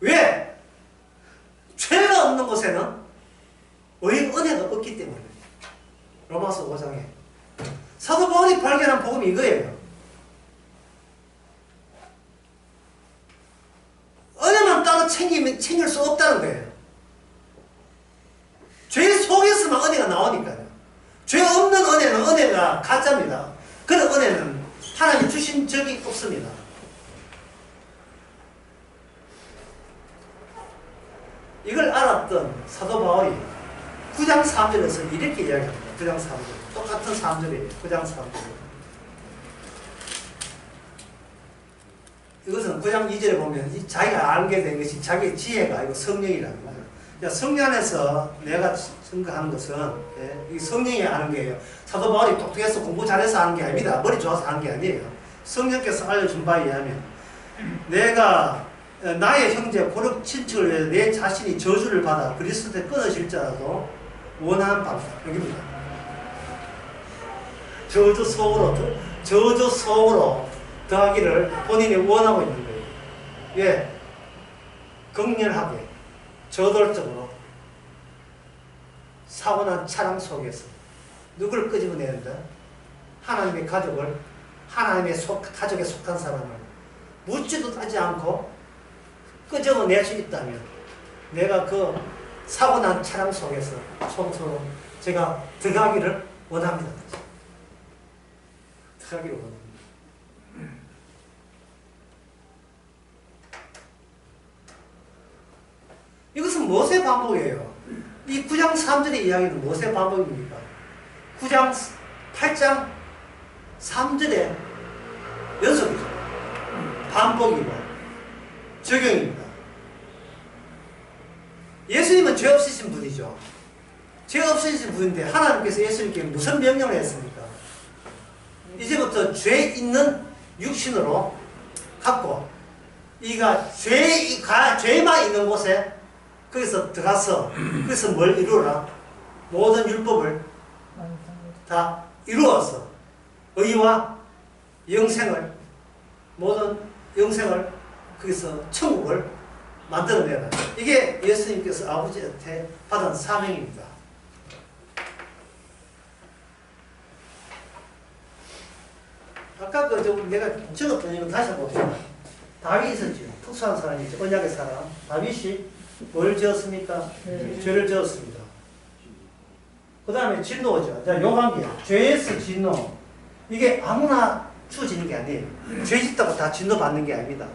왜? 죄가 없는 곳에는 은혜가 없기 때문에. 로마서 5장에 사도 바울이 발견한 복음이 이거예요. 은혜만 따로 챙길 수 없다는 거예요. 죄 속에서만 은혜가 나오니까요. 죄 없는 은혜는 은혜가 가짜입니다. 그런 은혜는 하나님이 주신 적이 없습니다. 이걸 알았던 사도 바울이 9장 3절에서 이렇게 이야기합니다. 9장 3절. 똑같은 3절이에요. 9장 3절. 이것은 9장 2절에 보면 자기가 알게 된 것이 자기의 지혜가 아니고 성령이랍니다. 성령 안에서 내가 증거하는 것은 이 성령이 하는 거예요. 사도 바울이 똑똑해서 공부 잘해서 하는 게 아닙니다. 머리 좋아서 하는 게 아니에요. 성령께서 알려준 바에 의하면 내가 나의 형제 고렙 친척을 위해 내 자신이 저주를 받아 그리스도에 끊어질지라도 원하는 바다. 여기입니다. 저주 속으로 더하기를 본인이 원하고 있는 거예요. 예, 극렬하게 저돌적으로 사고난 차량 속에서 누굴 끄집어내는다? 하나님의 가족을, 가족에 속한 사람을 묻지도 따지 않고 끄집어낼 수 있다면 내가 그 사고난 차량 속에서 청소로 제가 들어가기를 원합니다. 들어가기를 원합니다. 이것은 무엇의 반복이에요? 이 9장 3절의 이야기는 무엇의 반복입니까? 8장 3절의 연속이죠. 반복이고 적용입니다. 예수님은 죄 없으신 분이죠. 죄 없으신 분인데 하나님께서 예수님께 무슨 명령을 했습니까? 이제부터 죄 있는 육신으로 갖고 이가 죄만 있는 곳에 거기서 들어가서 거기서 뭘 이루라? 모든 율법을 다 이루어서 의와 영생을, 모든 영생을 거기서 천국을 만들어내라. 이게 예수님께서 아버지한테 받은 사명입니다. 아까 내가 적었던 이거 다시 한번 봅시다. 다윗이 있었죠. 특수한 사람이죠. 언약의 사람. 다윗이 뭘 지었습니까? 죄를 지었습니다. 그 다음에 진노죠. 자, 요한기야. 죄에서 진노. 이게 아무나 주어지는 게 아니에요. 죄 짓다고 다 진노 받는 게 아닙니다.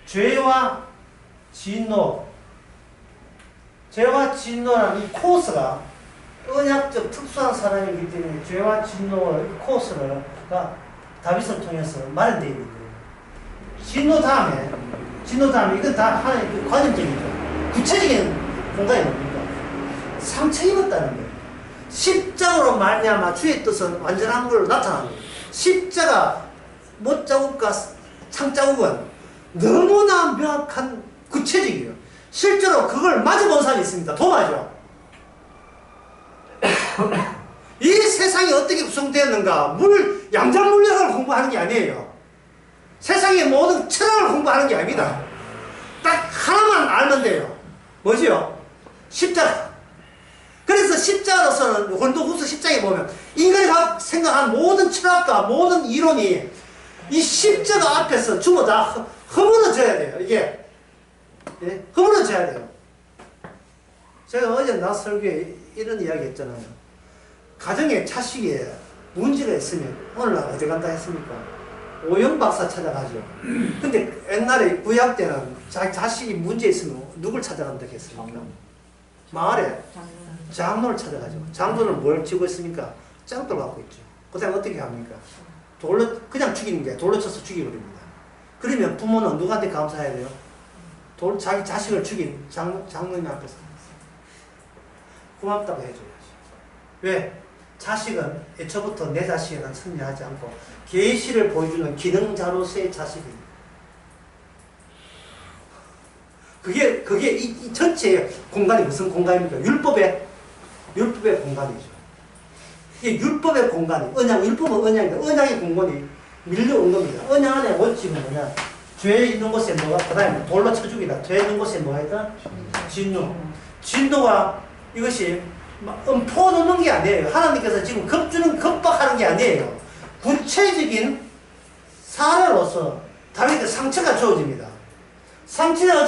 죄와 진노. 죄와 진노라는 이 코스가 언약적 특수한 사람이기 때문에 죄와 진노의 코스가 다윗을 통해서 마련되어 있는 거예요. 진노 다음에 이건 다 하나의 과정적이죠. 구체적인 공간이 뭡니까? 상처 입었다는 거예요. 십자가로 말미암아 주의 뜻은 완전한 걸로 나타나는 거예요. 십자가 못자국과 창자국은 너무나 명확한 구체적이에요. 실제로 그걸 맞아본 사람이 있습니다. 도마죠. 이 세상이 어떻게 구성되었는가, 양자물리학을 공부하는 게 아니에요. 세상의 모든 철학을 공부하는 게 아닙니다. 딱 하나만 알면 돼요. 뭐지요? 십자가. 그래서 십자가로서는 고린도후서 10장에 보면 인간이 생각한 모든 철학과 모든 이론이 이 십자가 앞에서 주로 다 허물어져야 돼요. 이게 예? 허물어져야 돼요. 제가 어제 낮 설교에 이런 이야기 했잖아요. 가정에 자식이 문제가 있으면 오늘날 어디 간다 했습니까? 오영 박사 찾아가죠. 근데 옛날에 구약 때는 자식이 문제 있으면 누굴 찾아간다 했습니까? 마을에 장로를 찾아가죠. 장로는 뭘 쥐고 있습니까? 짱돌 갖고 있죠. 그 다음에 어떻게 합니까? 그냥 죽이는 게 돌로 쳐서 죽여버립니다. 그러면 부모는 누구한테 감사해야 돼요? 자기 자식을 죽인 장로님 앞에서 고맙다고 해줘야지. 왜? 자식은 애초부터 내 자식에는 선회하지 않고 계시를 보여주는 기능자로서의 자식입니다. 그게 이 전체의 공간이 무슨 공간입니까? 율법의 공간이죠. 이게 율법의 공간이, 율법은 언약인데, 언약의 공간이 밀려온 겁니다. 언약 안에 원칙은 뭐냐? 죄 있는 곳에 뭐가, 그 다음에 돌로 쳐 죽이다. 죄 있는 곳에 뭐가 있다? 진노. 진노가 이것이 음포 놓는 게 아니에요. 하나님께서 지금 겁박하는 게 아니에요. 구체적인 사례로서 다윗에게 상처가 주어집니다. 상처가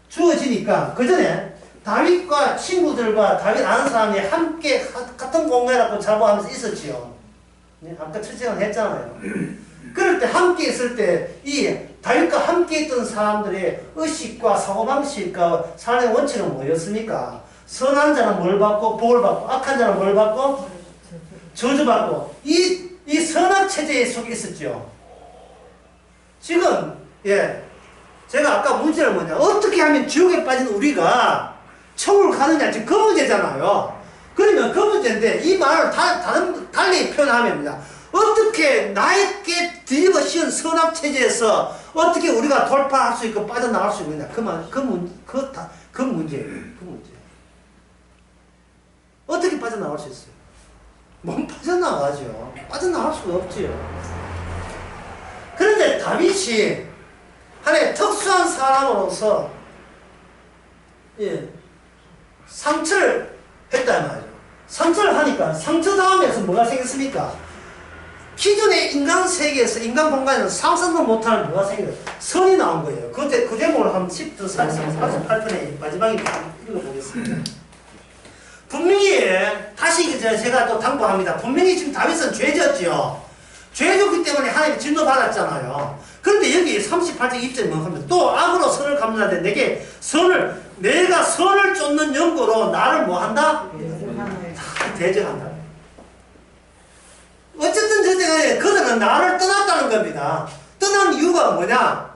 주어지니까, 그 전에 다윗과 친구들과 다윗 아는 사람이 함께 같은 공간이라고 자부하면서 있었지요. 아까 첫째는 했잖아요. 그럴 때 함께 있을 때 이 다윗과 함께 있던 사람들의 의식과 사고방식과 삶의 원칙은 뭐였습니까? 선한 자는 뭘 받고 복을 받고 악한 자는 뭘 받고 저주받고 이 선악 체제 속에 있었죠. 지금 제가 아까 문제는 뭐냐, 어떻게 하면 지옥에 빠진 우리가 천국을 가느냐, 지금 그 문제잖아요. 그러면 그 문제인데 이 말을 달리 표현하면 어떻게 나에게 뒤집어 씌운 선악체제에서 어떻게 우리가 돌파할 수 있고 빠져나갈 수 있느냐, 그 문제예요. 그 문제. 어떻게 빠져나갈 수 있어요? 못 빠져나가죠. 빠져나갈 수가 없지요. 그런데 다윗이 하나의 특수한 사람으로서 상처를 했단 말이죠. 상처를 하니까 상처 다음에서 뭐가 생겼습니까? 기존의 인간 세계에서, 인간 공간에서 상상도 못하는 뭐가 생겨요? 선이 나온 거예요. 그 제목을 한번 48편의 마지막에 읽어보겠습니다. 분명히, 다시 제가 또 당부합니다. 분명히 지금 다윗은 죄졌죠. 죄졌기 때문에 하나님이 진노받았잖아요. 그런데 여기 38장 2절에 뭐 하면 또 악으로 선을 갚는다는데 내가 선을 쫓는 연고로 나를 뭐 한다? 대적한다. 어쨌든 저때 그들은 나를 떠났다는 겁니다. 떠난 이유가 뭐냐?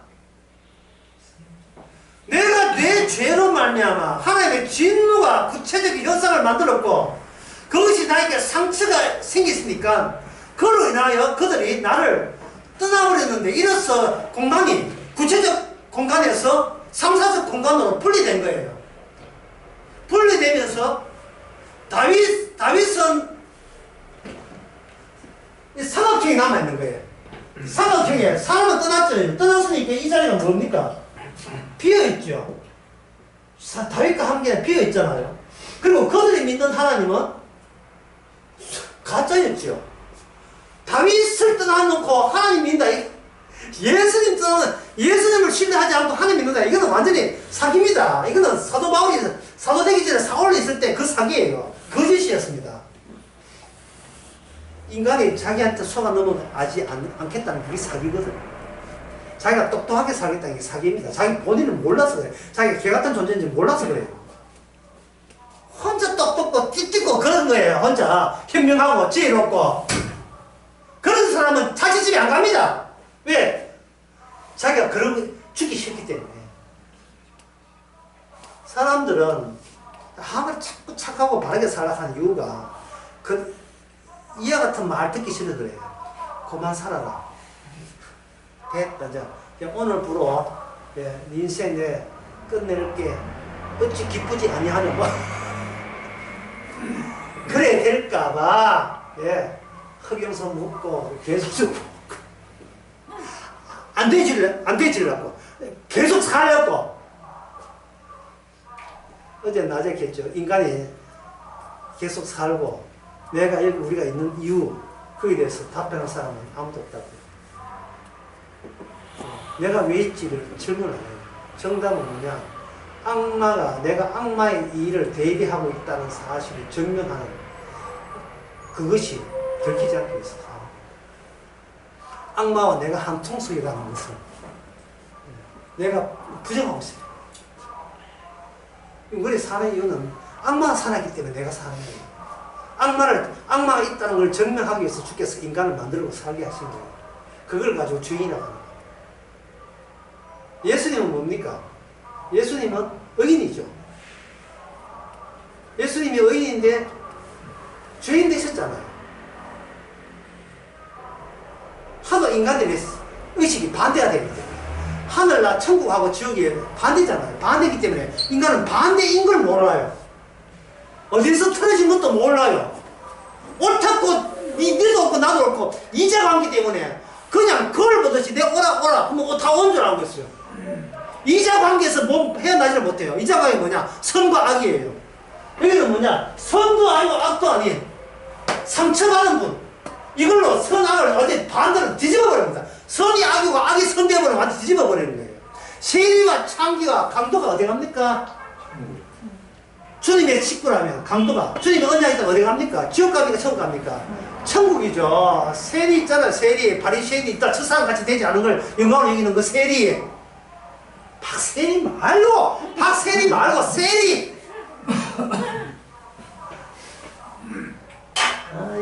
내가 내 죄로 말미암아 하나님의 진노가 구체적인 현상을 만들었고 그것이 나에게 상처가 생겼으니까 그로 인하여 그들이 나를 떠나버렸는데 이로써 공간이 구체적 공간에서 3사적 공간으로 분리된 거예요. 분리되면서 다윗은 사각형이 남아있는 거예요. 사각형에 사람은 떠났죠. 떠났으니까 이 자리가 뭡니까? 비어있죠. 다윗과 함께 비어있잖아요. 그리고 그들이 믿는 하나님은 가짜였죠. 다윗을 떠나놓고 하나님 믿는다. 예수님을 신뢰하지 않고 하나님 믿는다. 이거는 완전히 사기입니다. 이거는 사도 바울이 사도 되기 전에 사울로 있을 때 그 사기예요. 거짓이었습니다. 인간이 자기한테 속아 넘어가지 않겠다는 그게 사기거든. 자기가 똑똑하게 살겠다는 게 사기입니다. 자기 본인은 몰라서 그래요. 자기가 개 같은 존재인지 몰라서 그래요. 혼자 똑똑고 띠띠고 그런 거예요. 혼자 현명하고 지혜롭고. 그런 사람은 자기 집에 안 갑니다. 왜? 자기가 그런 거 죽기 싫기 때문에. 사람들은 하면 자꾸 착하고 바르게 살라 하는 이유가 이와 같은 말 듣기 싫어 그래. 그만 살아라. 됐다. 그냥 오늘부로 네 인생 내 끝낼게. 어찌 기쁘지 아니하냐 뭐. 그래 될까봐 예, 흑염소 먹고 계속 안 되지려고 계속 살려고. 어제 낮에 했죠. 인간이 계속 살고 내가 여기 우리가 있는 이유 그에 대해서 답변할 사람은 아무도 없다고. 내가 왜 있지를 질문 안 해요. 정답은 뭐냐? 내가 악마의 일을 대비하고 있다는 사실을 증명하는 그것이 들키지 않고 있어. 악마와 내가 한 통속이라는 것을 내가 부정하고 있어요. 우리 사는 이유는 악마가 살았기 때문에 내가 사는 거예요. 악마가 있다는 걸 증명하기 위해서 주께서 인간을 만들고 살게 하신 거예요. 그걸 가지고 주인이라고 하는 거예요. 예수님은 뭡니까? 예수님은 의인이죠. 예수님이 의인인데 죄인 되셨잖아요. 하도 인간들의 의식이 반대가 되기 때문에 하늘나 천국하고 지옥이 반대잖아요. 반대이기 때문에 인간은 반대인 걸 몰라요. 어디서 틀어진 것도 몰라요. 옳다고 니도 없고 나도 없고 이자 관계 때문에 그냥 거울 보듯이 내가 오라 그러면 다 온 줄 알고 있어요. 이자 관계에서 헤어나지를 못해요. 이자 관계 뭐냐? 선과 악이에요. 여기는 뭐냐? 선도 아니고 악도 아닌 상처받은 분. 이걸로 선, 악을 완전히 반대로 뒤집어버립니다. 선이 악이고 악이 선 되어버리면 완전히 뒤집어버리는 거예요. 세리와 창기와 강도가 어디 갑니까? 주님의 식구라면 강도가 주님의 언약이 있다면 어디 갑니까? 지옥 갑니까? 천국 갑니까? 천국이죠. 세리 있잖아요. 세리. 바리새인이 있다. 첫사람 같이 되지 않은 걸 영광으로 여기는 그 세리. 박세리 말고 세리.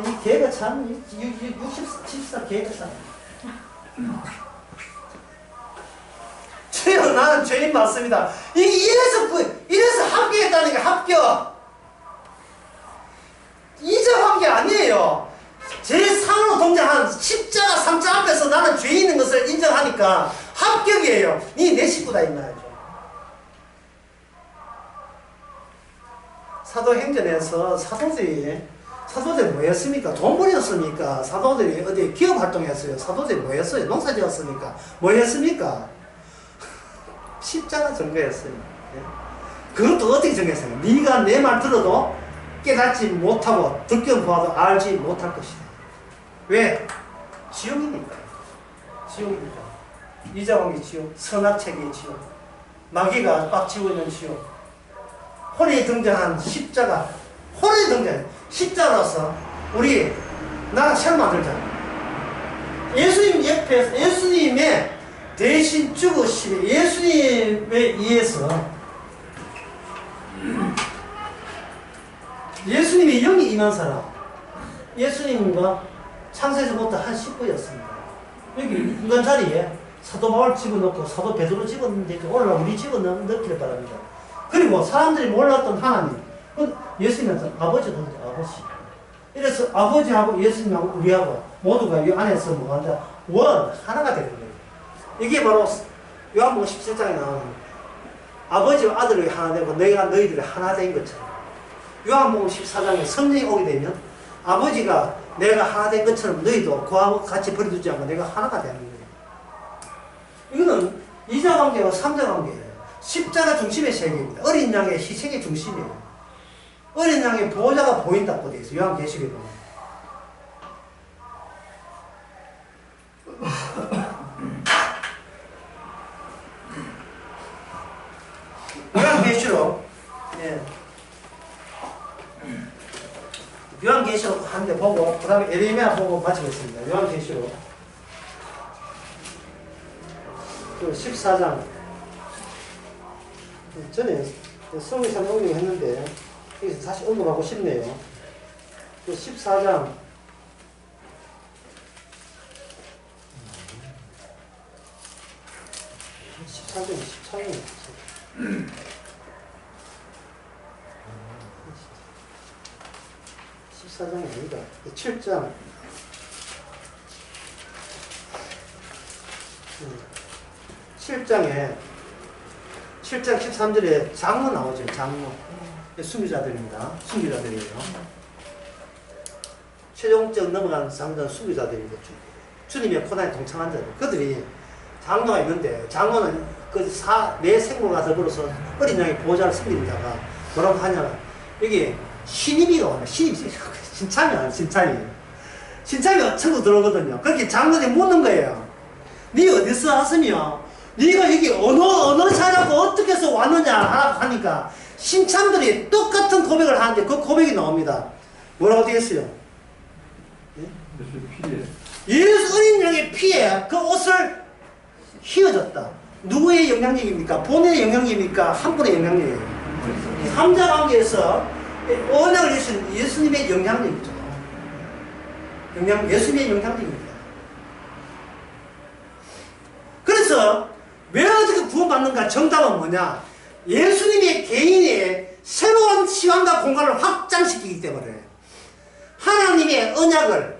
이 개가 참 64 개가 참. 주여 나는 죄인 맞습니다. 이래서 합격했다는 게 합격. 이자 관계 아니에요. 제일 상으로 동작한 십자가 상자 앞에서 나는 죄인인 것을 인정하니까 합격이에요. 니 내 식구다 이 말이죠. 사도행전에서 사도들이 뭐였습니까? 돈 벌였습니까? 사도들이 어디 기업 활동했어요? 사도들이 뭐였어요? 농사 지었습니까? 뭐였습니까? 십자가 증거였어요. 그것도 어떻게 정했어요? 네가 내 말 들어도 깨닫지 못하고 듣겨 보아도 알지 못할 것이다. 왜? 지옥이니까. 지옥이니까. 이자관계 지옥, 선악체계 지옥, 마귀가 빡치고 있는 지옥. 홀에 등장한 십자가, 홀에 등장해. 십자가로서 우리 나라 잘 만들자. 예수님 옆에서 예수님의 대신 죽으심에 예수님에 의해서 예수님의 영이 임한 사람, 예수님과 창세에서부터 한 식구였습니다. 여기 인간 자리에 사도 바울 집어넣고 사도 베드로 집어넣는데 오늘 우리 집어넣기를 바랍니다. 그리고 사람들이 몰랐던 하나님, 예수님한테 아버지도 아버지. 이래서 아버지하고 예수님하고 우리하고 모두가 이 안에서 뭐한다? 하나가 되는 거예요. 이게 바로 요한복음 17장에 나오는 아버지와 아들이 하나 되고 너희들이 하나 된 것처럼. 요한복음 14장에 성령이 오게 되면 아버지가 내가 하나 된 것처럼 너희도 그하고 같이 버려두지 않고 내가 하나가 되는 거예요. 이거는 이자 관계와 삼자 관계예요. 십자가 중심의 세계입니다. 어린 양의 희생의 중심이에요. 어린 양의 보호자가 보인다고 되어 있어요. 요한계시록에 보면. 요한계시록, 예. 요한계시록 한 대 보고, 그 다음에 에레미야 보고 마치겠습니다. 요한계시록. 그 14장. 전에 성의상 언급했는데, 여기서 다시 언급하고 싶네요. 그 14장. 14장. 14장이 아니다. 7장. 7장 13절에 장모 나오죠. 장모. 순교자들입니다. 순교자들이에요. 최종적 넘어가는 사람들은 순교자들인 거죠. 주님의 고난에 동참한 자들. 그들이 장로가 있는데 장로는 내 생모가 더불어서 어린 양의 보호자를 섬기는 자가 뭐라고 하냐면 여기 신임이가 오네. 신임이 신참이야. 신참이 천국 들어오거든요. 그렇게 장로들이 묻는 거예요. 네 어디서 왔으며 네가 여기 어느 사람고 어떻게 해서 왔느냐 하니까 신참들이 똑같은 고백을 하는데 그 고백이 나옵니다. 뭐라고 되겠어요? 예수 어린 양의 피에 그 옷을 휘어졌다. 누구의 영향력입니까? 본인의 영향력입니까? 한 분의 영향력이에요. 삼자 관계에서 언약을 주신 예수님의 영향력이죠. 예수님의 영향력입니다. 그래서 왜 어떻게 구원받는가? 정답은 뭐냐? 예수님의 개인의 새로운 시간과 공간을 확장시키기 때문에 하나님의 언약을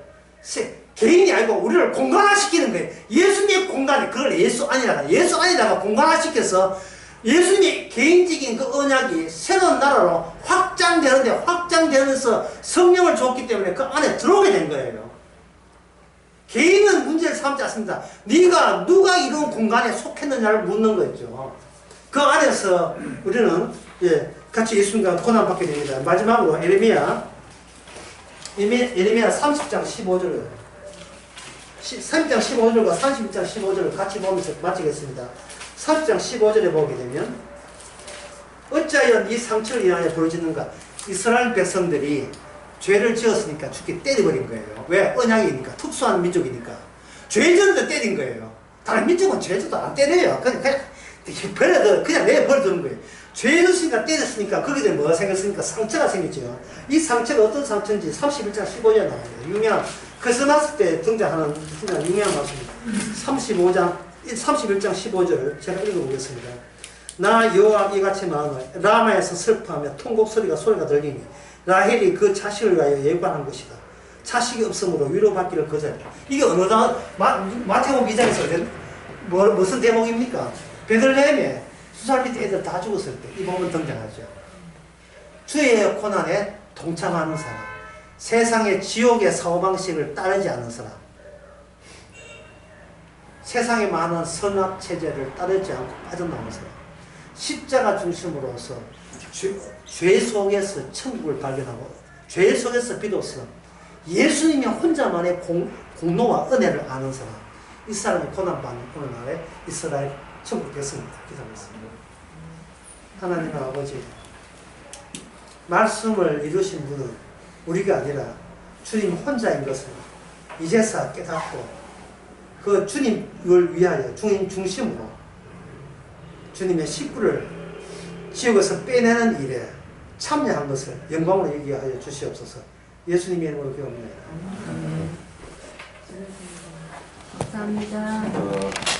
개인이 아니고 우리를 공간화시키는 거예요. 예수님의 공간에 그걸 예수 안에다가 공간화시켜서 예수님의 개인적인 그 언약이 새로운 나라로 확장되면서 성령을 줬기 때문에 그 안에 들어오게 된 거예요. 개인은 문제를 삼지 않습니다. 네가 누가 이런 공간에 속했느냐를 묻는 거죠. 그 안에서 우리는 같이 예수님과 고난받게 됩니다. 마지막으로 에레미야 30장 15절 30장 15절과 31장 15절을 같이 보면서 마치겠습니다. 30장 15절에 보게 되면 어찌하여 네 상처를 인하여 부르짖는가? 이스라엘 백성들이 죄를 지었으니까 죽게 때려버린 거예요. 왜? 언약이니까. 특수한 민족이니까. 죄졌는데 때린 거예요. 다른 민족은 죄져도 안 때려요. 그냥 내버려두는 거예요. 죄졌으니까 때렸으니까 거기에 뭐가 생겼으니까 상처가 생겼죠. 이 상처가 어떤 상처인지 31장 15절에 나와요. 유명한 크리스마스 때 등장하는 유명한 말씀입니다. 31장 15절 제가 읽어보겠습니다. 나 여호와 이같이 마음을 라마에서 슬퍼하며 통곡 소리가 들리니 라헬이 그 자식을 위하여 예고한 것이다. 자식이 없으므로 위로받기를 거절했다. 이게 어느 마태복음 2장에서 무슨 대목입니까? 베들레헴에 수살 밑에 애들 다 죽었을 때 이 부분 등장하죠. 주의 고난에 동참하는 사람, 세상의 지옥의 사고방식을 따르지 않는 사람, 세상에 많은 선악체제를 따르지 않고 빠져나오는 사람, 십자가 중심으로서 죄 속에서 천국을 발견하고 죄 속에서 비로소 예수님이 혼자만의 공로와 은혜를 아는 사람, 이 사람이 고난받는 오늘날의 이스라엘 천국 됐습니다. 기도하겠습니다. 하나님 아버지, 말씀을 이루신 분은 우리가 아니라 주님 혼자인 것을 이제서 깨닫고 그 주님을 위하여 주님 중심으로 주님의 식구를 지옥에서 빼내는 일에 참여한 것을 영광으로 여기게 하여 주시옵소서. 예수님의 이름으로 기도합니다. 감사합니다.